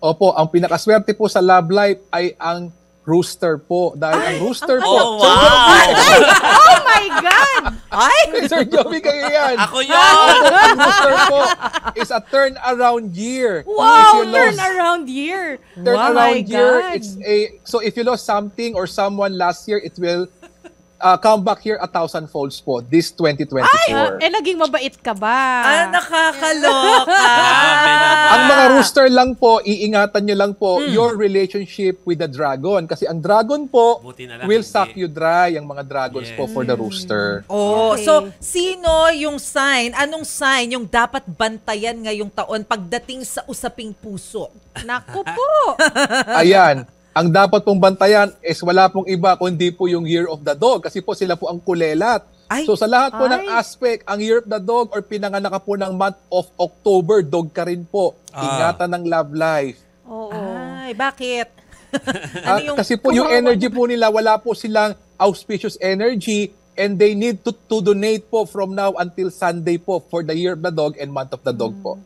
Opo, ang pinakaswerte po sa love life ay ang rooster po. Dahil ang rooster po... Oh, wow! Oh my God! Ay! Sir Joey, kayo yan. Ako yun! Ang rooster po is a turnaround year. Wow! Turnaround year! Turnaround Oh my year. God. So if you lost something or someone last year, it will come back here 1,000 folds po this 2024. Naging mabait ka ba? Nakakaloka. Ang mga rooster lang po, iingatan nyo lang po your relationship with the dragon. Kasi ang dragon po Buti na lang will hindi. suck you dry, ang mga dragons po for the rooster. Oh, Okay. so sino yung sign? Anong sign yung dapat bantayan ngayong taon pagdating sa usaping puso? Naku po! Ayan. Ang dapat pong bantayan is wala pong iba kundi po yung Year of the Dog kasi po sila po ang kulelat. Ay. So sa lahat po ng Ay. aspect, ang Year of the Dog or pinanganak ka po ng month of October, dog ka rin po. Ingatan ng love life. Oo. Ay, bakit? Ano Kasi po yung energy po nila, wala po silang auspicious energy and they need to donate po from now until Sunday po for the Year of the Dog and month of the Dog po.